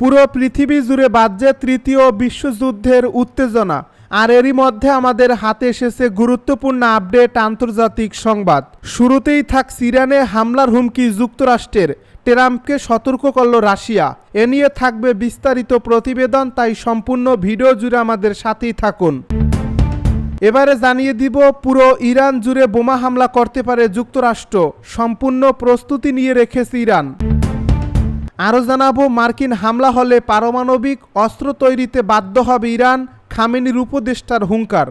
পুরো পৃথিবী জুড়ে বাজছে তৃতীয় বিশ্বযুদ্ধের উত্তেজনা। আর এরই মধ্যে আমাদের হাতে এসেছে গুরুত্বপূর্ণ আপডেট আন্তর্জাতিক সংবাদ। শুরুতেই থাকছে ইরানে হামলার হুমকি যুক্তরাষ্ট্রের, ট্রাম্পকে সতর্ক করল রাশিয়া। এ নিয়ে থাকবে বিস্তারিত প্রতিবেদন, তাই সম্পূর্ণ ভিডিও জুড়ে আমাদের সাথেই থাকুন। এবারে জানিয়ে দিব পুরো ইরান জুড়ে বোমা হামলা করতে পারে যুক্তরাষ্ট্র, সম্পূর্ণ প্রস্তুতি নিয়ে রেখেছে ইরান। আরও জানাবো মার্কিন হামলা হলে পারমাণবিক অস্ত্র তৈরিতে বাধ্য হবে ইরান, খামেনির উপদেষ্টার হুঙ্কার।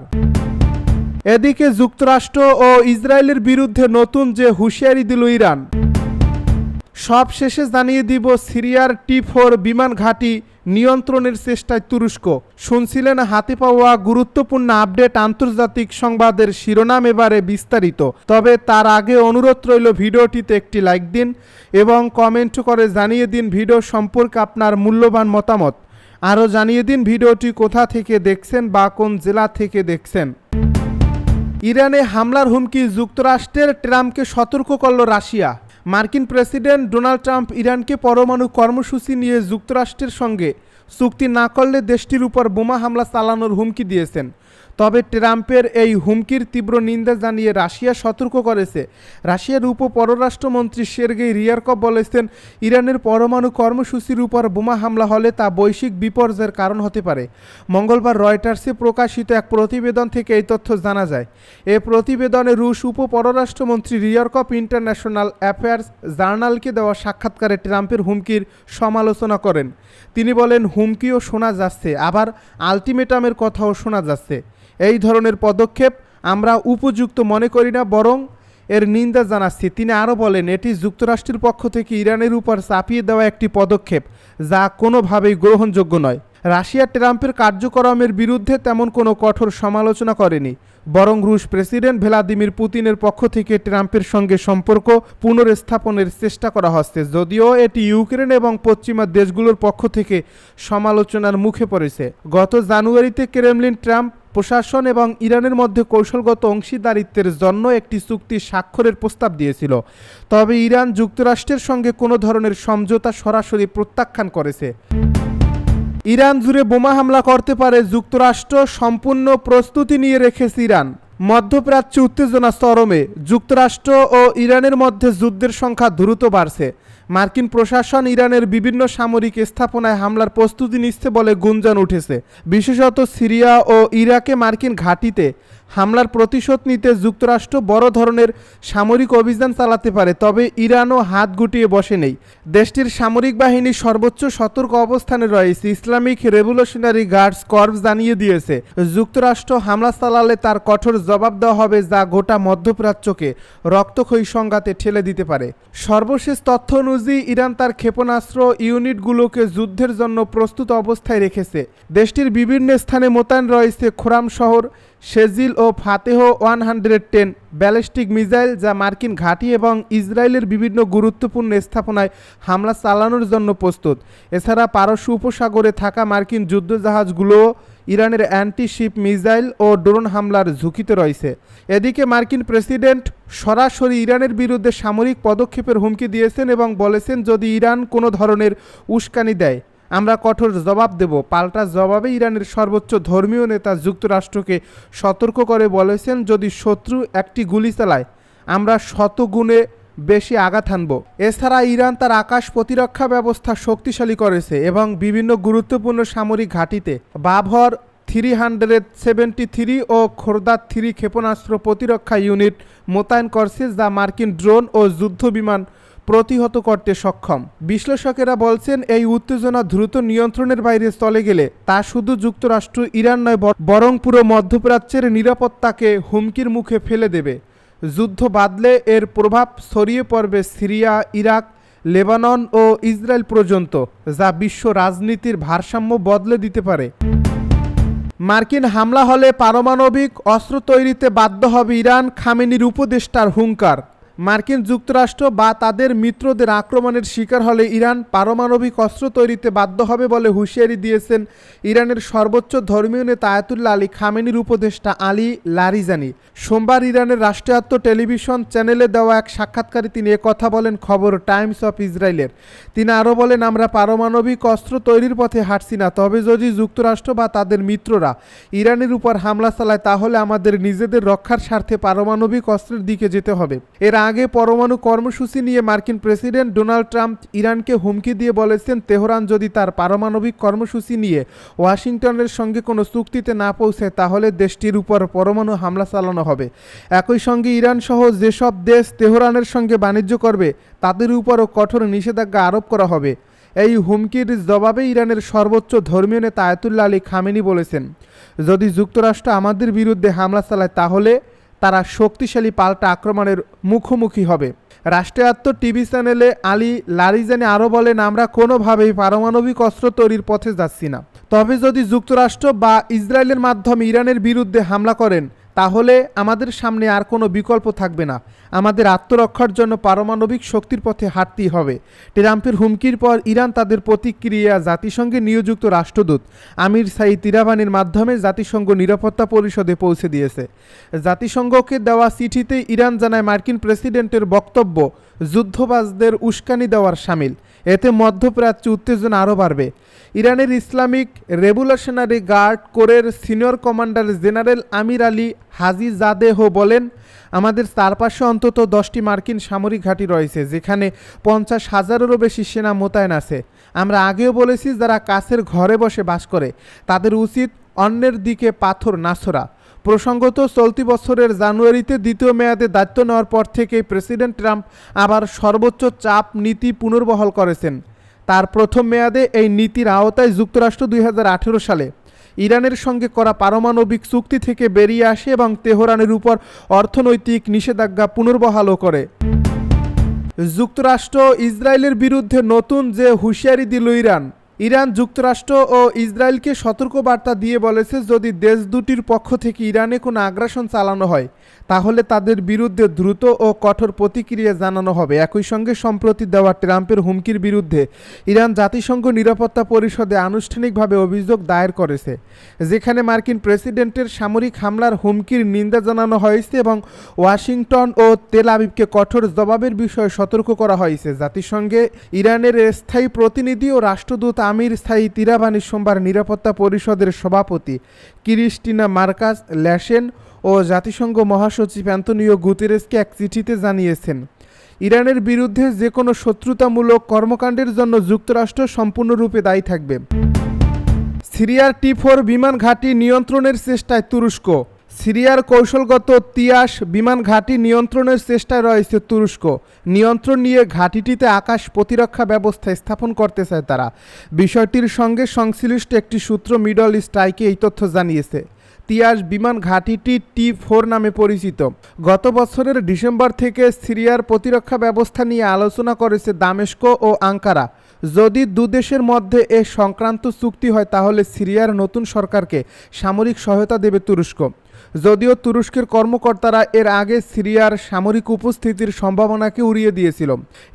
এদিকে যুক্তরাষ্ট্র ও ইসরায়েলের বিরুদ্ধে নতুন যে হুঁশিয়ারি দিল ইরান। সব শেষে জানিয়ে দিব সিরিয়ার T4 বিমান ঘাঁটি নিয়ন্ত্রণের চেষ্টায় তুরস্ক। শুনছিলেন হাতে পাওয়া গুরুত্বপূর্ণ আপডেট আন্তর্জাতিক সংবাদের শিরোনাম, এবারে বিস্তারিত। তবে তার আগে অনুরোধ রইল ভিডিওটিতে একটি লাইক দিন এবং কমেন্ট করে জানিয়ে দিন ভিডিও সম্পর্কে আপনার মূল্যবান মতামত। আরও জানিয়ে দিন ভিডিওটি কোথা থেকে দেখছেন বা কোন জেলা থেকে দেখছেন। ইরানে হামলার হুমকি যুক্তরাষ্ট্রের, ট্রাম্পকে সতর্ক করল রাশিয়া। মার্কিন প্রেসিডেন্ট ডোনাল্ড ট্রাম্প ইরানকে পরমাণু কর্মসূচি নিয়ে যুক্তরাষ্ট্রের সঙ্গে চুক্তি না করলে দেশটির উপর বোমা হামলা চালানোর হুমকি দিয়েছেন। তবে ট্রাম্পের এই হুমকির তীব্র নিন্দা জানিয়ে রাশিয়া সতর্ক করেছে। রাশিয়ার উপ পররাষ্ট্রমন্ত্রী সের্গেই রিয়ারকভ বলেছেন, ইরানের পরমাণু কর্মসূচির উপর বোমা হামলা হলে তা বৈশ্বিক বিপর্যয়ের কারণ হতে পারে। মঙ্গলবার রয়টার্সে প্রকাশিত এক প্রতিবেদন থেকে এই তথ্য জানা যায়। এ প্রতিবেদনে রুশ উপ পররাষ্ট্রমন্ত্রী রিয়ারকভ ইন্টারন্যাশনাল অ্যাফেয়ার্স জার্নালকে দেওয়া সাক্ষাৎকারে ট্রাম্পের হুমকির সমালোচনা করেন। তিনি বলেন, হুমকিও শোনা যাচ্ছে, আবার আলটিমেটামের কথাও শোনা যাচ্ছে। এই ধরনের পদক্ষেপ আমরা উপযুক্ত মনে করি না, বরং এর নিন্দা জানাচ্ছি। তিনি আরও বলেন, এটি যুক্তরাষ্ট্রের পক্ষ থেকে ইরানের উপর চাপিয়ে দেওয়া একটি পদক্ষেপ, যা কোনোভাবেই গ্রহণযোগ্য নয়। রাশিয়া ট্রাম্পের কার্যক্রমের বিরুদ্ধে তেমন কোনো কঠোর সমালোচনা করেনি, বরং রুশ প্রেসিডেন্ট ভ্লাদিমির পুতিনের পক্ষ থেকে ট্রাম্পের সঙ্গে সম্পর্ক পুনরস্থাপনের চেষ্টা করা হচ্ছে, যদিও এটি ইউক্রেন এবং পশ্চিমা দেশগুলোর পক্ষ থেকে সমালোচনার মুখে পড়েছে। গত জানুয়ারিতে ক্রেমলিন ট্রাম্প প্রশাসন এবং ইরানের মধ্যে কৌশলগত অংশীদারিত্বের জন্য একটি চুক্তি স্বাক্ষরের প্রস্তাব দিয়েছিল। তবে ইরান যুক্তরাষ্ট্রের সঙ্গে কোনো ধরনের সমঝোতা সরাসরি প্রত্যাখ্যান করেছে। ইরান জুড়ে বোমা হামলা করতে পারে যুক্তরাষ্ট্র, সম্পূর্ণ প্রস্তুতি নিয়ে রেখেছে ইরান। মধ্যপ্রাচ্যে উত্তেজনা চরমে, যুক্তরাষ্ট্র ও ইরানের মধ্যে যুদ্ধের সংখ্যা দ্রুত বাড়ছে। মার্কিন প্রশাসন ইরানের বিভিন্ন সামরিক স্থাপনায় হামলার প্রস্তুতি নিচ্ছে বলে গুঞ্জন উঠেছে। বিশেষত সিরিয়া ও ইরাকে মার্কিন ঘাঁটিতে হামলার প্রতিশোধ নিতে যুক্তরাষ্ট্র বড় ধরনের সামরিক অভিযান চালাতে পারে। তবে ইরানও হাত গুটিয়ে বসে নেই। দেশটির সামরিক বাহিনী সর্বোচ্চ সতর্ক অবস্থানে রয়েছে। ইসলামিক রেভলিউশনারি গার্ডস কর্পস জানিয়ে দিয়েছে, যুক্তরাষ্ট্র হামলা চালালে তার কঠোর জবাব দেওয়া হবে, যা গোটা মধ্যপ্রাচ্যকে রক্তক্ষয়ী সংঘাতে ঠেলে দিতে পারে। সর্বশেষ তথ্য অনুযায়ী ইরান তার ক্ষেপণাস্ত্র ইউনিটগুলোকে যুদ্ধের জন্য প্রস্তুত অবস্থায় রেখেছে। দেশটির বিভিন্ন স্থানে মোতায়েন রয়েছে খোরাম শহর, শেজিল ও ফাতেহ 110 ব্যালিস্টিক মিসাইল, যা মার্কিন ঘাঁটি এবং ইসরায়েলের বিভিন্ন গুরুত্বপূর্ণ স্থাপনায় হামলা চালানোর জন্য প্রস্তুত। এছাড়া পারস্য উপসাগরে থাকা মার্কিন যুদ্ধজাহাজগুলোও ইরানের অ্যান্টি-শিপ মিসাইল ও ড্রোন হামলার ঝুঁকিতে রয়েছে। এদিকে মার্কিন প্রেসিডেন্ট সরাসরি ইরানের বিরুদ্ধে সামরিক পদক্ষেপের হুমকি দিয়েছেন এবং বলেছেন, যদি ইরান কোনো ধরনের উস্কানি দেয় আমরা কঠোর জবাব দেব। পাল্টা জবাবে ইরানের সর্বোচ্চ ধর্মীয় নেতা যুক্তরাষ্ট্রকে সতর্ক করে বলেছেন, যদি শত্রু একটি গুলি চালায় আমরা 100 গুণে বেশি আঘাত হানব। এছাড়া ইরান তার আকাশ প্রতিরক্ষা ব্যবস্থা শক্তিশালী করেছে এবং বিভিন্ন গুরুত্বপূর্ণ সামরিক ঘাঁটিতে বাভর 373 ও খোরদাদ 3 ক্ষেপণাস্ত্র প্রতিরক্ষা ইউনিট মোতায়েন করছে, যা মার্কিন ড্রোন ও যুদ্ধ বিমান প্রতিহত করতে সক্ষম। বিশ্লেষকেরা বলছেন, এই উত্তেজনা দ্রুত নিয়ন্ত্রণের বাইরে চলে গেলে তা শুধু যুক্তরাষ্ট্র ইরান নয়, বরং পুরো মধ্যপ্রাচ্যের নিরাপত্তাকে হুমকির মুখে ফেলে দেবে। যুদ্ধ বাদলে এর প্রভাব ছড়িয়ে পড়বে সিরিয়া, ইরাক, লেবানন ও ইসরায়েল পর্যন্ত, যা বিশ্ব রাজনীতির ভারসাম্য বদলে দিতে পারে। মার্কিন হামলা হলে পারমাণবিক অস্ত্র তৈরিতে বাধ্য হবে ইরান, খামেনির উপদেষ্টার হুঙ্কার। মার্কিন যুক্তরাষ্ট্র বা তাদের মিত্রদের আক্রমণের শিকার হলে ইরান পারমাণবিক অস্ত্র তৈরিতে বাধ্য হবে বলে হুঁশিয়ারি দিয়েছেন ইরানের সর্বোচ্চ ধর্মীয় নেতা আয়াতুল্লাহ আলী খামেনির উপদেষ্টা আলী লারিজানি। সোমবার ইরানের রাষ্ট্রায়ত্ত টেলিভিশন চ্যানেলে দেওয়া এক সাক্ষাৎকারে তিনি একথা বলেন খবর টাইমস অফ ইসরায়েলের। তিনি আরও বলেন, আমরা পারমাণবিক অস্ত্র তৈরির পথে হাঁটছি না, তবে যদি যুক্তরাষ্ট্র বা তাদের মিত্ররা ইরানের উপর হামলা চালায় তাহলে আমাদের নিজেদের রক্ষার স্বার্থে পারমাণবিক অস্ত্রের দিকে যেতে হবে। এর আগে পরমাণু কর্মসূচি নিয়ে মার্কিন প্রেসিডেন্ট ডোনাল্ড ট্রাম্প ইরানকে হুমকি দিয়ে বলেছেন, তেহরান যদি তার পারমাণবিক কর্মসূচি নিয়ে ওয়াশিংটনের সঙ্গে কোনো চুক্তিতে না পৌঁছায় তাহলে দেশটির উপর পরমাণু হামলা চালানো হবে। একই সঙ্গে ইরান সহ যেসব দেশ তেহরানের সঙ্গে বাণিজ্য করবে তাদের উপরও কঠোর নিষেধাজ্ঞা আরোপ করা হবে। এই হুমকির জবাবে ইরানের সর্বোচ্চ ধর্মীয় নেতা আয়াতুল্লাহ আলী খামেনি বলেছেন, যদি যুক্তরাষ্ট্র আমাদের বিরুদ্ধে হামলা চালায় তাহলে তারা শক্তিশালী পাল্টা আক্রমণের মুখোমুখি হবে। রাষ্ট্রায়ত্ত টিভি চ্যানেলে আলী লারিজানি আরও বলেন, আমরা কোনোভাবেই পারমাণবিক অস্ত্র তৈরির পথে যাচ্ছি না, তবে যদি যুক্তরাষ্ট্র বা ইসরায়েলের মাধ্যমে ইরানের বিরুদ্ধে হামলা করেন তাহলে আমাদের সামনে আর কোনো বিকল্প থাকবে না, আমাদের আত্মরক্ষার জন্য পারমাণবিক শক্তির পথে হাঁটতেই হবে। ট্রাম্পের হুমকির পর ইরান তাদের প্রতিক্রিয়া জাতিসংঘে নিয়োজিত রাষ্ট্রদূত আমির সাঈদ ইরাবানির মাধ্যমে জাতিসংঘ নিরাপত্তা পরিষদে পৌঁছে দিয়েছে। জাতিসংঘকে দেওয়া চিঠিতে ইরান জানায়, মার্কিন প্রেসিডেন্টের বক্তব্য যুদ্ধবাজদের উস্কানি দেওয়ার শামিল, এতে মধ্যপ্রাচ্যে উত্তেজনা আরও বাড়বে। ইরানের ইসলামিক রেভলিউশনারি গার্ড কোরের সিনিয়র কমান্ডার জেনারেল আমির আলী হাজিজাদেহ বলেন, আমাদের চারপাশে অন্তত 10টি মার্কিন সামরিক ঘাঁটি রয়েছে যেখানে 50,000-এরও বেশি সেনা মোতায়েন আছে। আমরা আগেও বলেছি, যারা কাছের ঘরে বসে বাস করে তাদের উচিত অন্যের দিকে পাথর না ছোড়া। প্রসঙ্গত, চলতি বছরের জানুয়ারিতে দ্বিতীয় মেয়াদে দায়িত্ব নেওয়ার পর থেকেই প্রেসিডেন্ট ট্রাম্প আবার সর্বোচ্চ চাপ নীতি পুনর্বহাল করেছেন। তার প্রথম মেয়াদে এই নীতির আওতায় যুক্তরাষ্ট্র 2018 সালে ইরানের সঙ্গে করা পারমাণবিক চুক্তি থেকে বেরিয়ে আসে এবং তেহরানের উপর অর্থনৈতিক নিষেধাজ্ঞা পুনর্বহালও করে। যুক্তরাষ্ট্র ইসরায়েলের বিরুদ্ধে নতুন যে হুঁশিয়ারি দিল ইরান যুক্তরাষ্ট্র ও ইসরায়েলকে সতর্কবার্তা দিয়ে বলেছে, যদি দেশ দুটির পক্ষ থেকে ইরানে কোনো আগ্রাসন চালানো হয় তাহলে তাদের বিরুদ্ধে দ্রুত ও কঠোর প্রতিক্রিয়া জানানো হবে। একই সঙ্গে সম্প্রতি দেওয়া ট্রাম্পের হুমকির বিরুদ্ধে ইরান জাতিসংঘ নিরাপত্তা পরিষদে আনুষ্ঠানিকভাবে অভিযোগ দায়ের করেছে, যেখানে মার্কিন প্রেসিডেন্টের সামরিক হামলার হুমকির নিন্দা জানানো হয়েছে এবং ওয়াশিংটন ও তেল আবিবকে কঠোর জবাবের বিষয়ে সতর্ক করা হয়েছে। জাতিসংঘে ইরানের স্থায়ী প্রতিনিধি ও রাষ্ট্রদূত আমির সাঈদ ইরাবানি সোমবার নিরাপত্তা পরিষদের সভাপতি ক্রিস্টিনা মার্কাস ল্যাশেন ও জাতিসংঘ মহাসচিব অ্যান্তোনিও গুতেরেসকে এক চিঠিতে জানিয়েছেন, ইরানের বিরুদ্ধে যে কোনো শত্রুতামূলক কর্মকাণ্ডের জন্য যুক্তরাষ্ট্র সম্পূর্ণরূপে দায়ী থাকবে। সিরিয়ার T4 বিমান ঘাঁটি নিয়ন্ত্রণের চেষ্টায় তুরস্ক। সিরিয়ার কৌশলগত তিয়াস বিমান ঘাঁটি নিয়ন্ত্রণের চেষ্টায় রয়েছে তুরস্ক। নিয়ন্ত্রণ নিয়ে ঘাঁটিটিতে আকাশ প্রতিরক্ষা ব্যবস্থা স্থাপন করতে চায় তারা। বিষয়টির সঙ্গে সংশ্লিষ্ট একটি সূত্র মিডল ইস্ট আইকে এই তথ্য জানিয়েছে। তিয়াস বিমান ঘাঁটিটি T4 নামে পরিচিত। গত বছরের ডিসেম্বর থেকে সিরিয়ার প্রতিরক্ষা ব্যবস্থা নিয়ে আলোচনা করেছে দামেস্ক ও আঙ্কারা। যদি দুদেশের মধ্যে এ সংক্রান্ত চুক্তি হয় তাহলে সিরিয়ার নতুন সরকারকে সামরিক সহায়তা দেবে তুরস্ক। যদিও তুরস্কের কর্মকর্তারা এর আগে সিরিয়ার সামরিক উপস্থিতির সম্ভাবনাকে উড়িয়ে দিয়েছিল,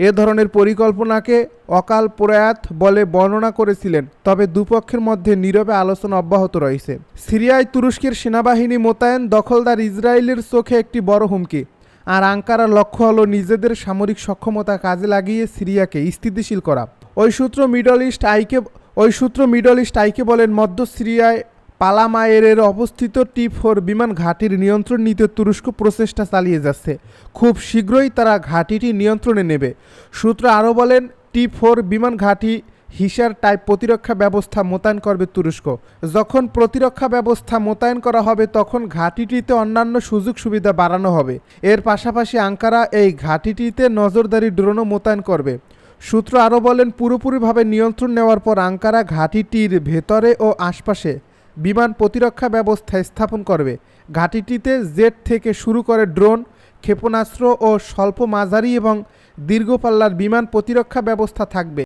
এ ধরনের পরিকল্পনাকে অকাল প্রয়াত বলে বর্ণনা করেছিলেন, তবে দুপক্ষের মধ্যে নীরবে আলোচনা অব্যাহত রয়েছে। সিরিয়ায় তুরস্কের সেনাবাহিনী মোতায়েন দখলদার ইসরায়েলের চোখে একটি বড় হুমকি, আর আঙ্কারার লক্ষ্য হলো নিজেদের সামরিক সক্ষমতা কাজে লাগিয়ে সিরিয়াকে স্থিতিশীল করা। ওই সূত্র মিডল ইস্ট আইকে বলেন, মধ্য সিরিয়ায় পালামায়েরের অবস্থিত T4 বিমান ঘাঁটির নিয়ন্ত্রণ নিতে তুরস্ক প্রচেষ্টা চালিয়ে যাচ্ছে। খুব শীঘ্রই তারা ঘাঁটিটি নিয়ন্ত্রণে নেবে। সূত্র আরও বলেন, T4 বিমান ঘাঁটি হিসার টাইপ প্রতিরক্ষা ব্যবস্থা মোতায়েন করবে তুরস্ক। যখন প্রতিরক্ষা ব্যবস্থা মোতায়েন করা হবে তখন ঘাঁটিটিতে অন্যান্য সুযোগ সুবিধা বাড়ানো হবে। এর পাশাপাশি আঙ্কারা এই ঘাঁটিটিতে নজরদারি ড্রোনও মোতায়েন করবে। সূত্র আরও বলেন, পুরোপুরিভাবে নিয়ন্ত্রণ নেওয়ার পর আঙ্কারা ঘাঁটিটির ভেতরে ও আশপাশে বিমান প্রতিরক্ষা ব্যবস্থা স্থাপন করবে। ঘাঁটিটিতে জেট থেকে শুরু করে ড্রোন, ক্ষেপণাস্ত্র ও স্বল্প মাঝারি এবং দীর্ঘপাল্লার বিমান প্রতিরক্ষা ব্যবস্থা থাকবে।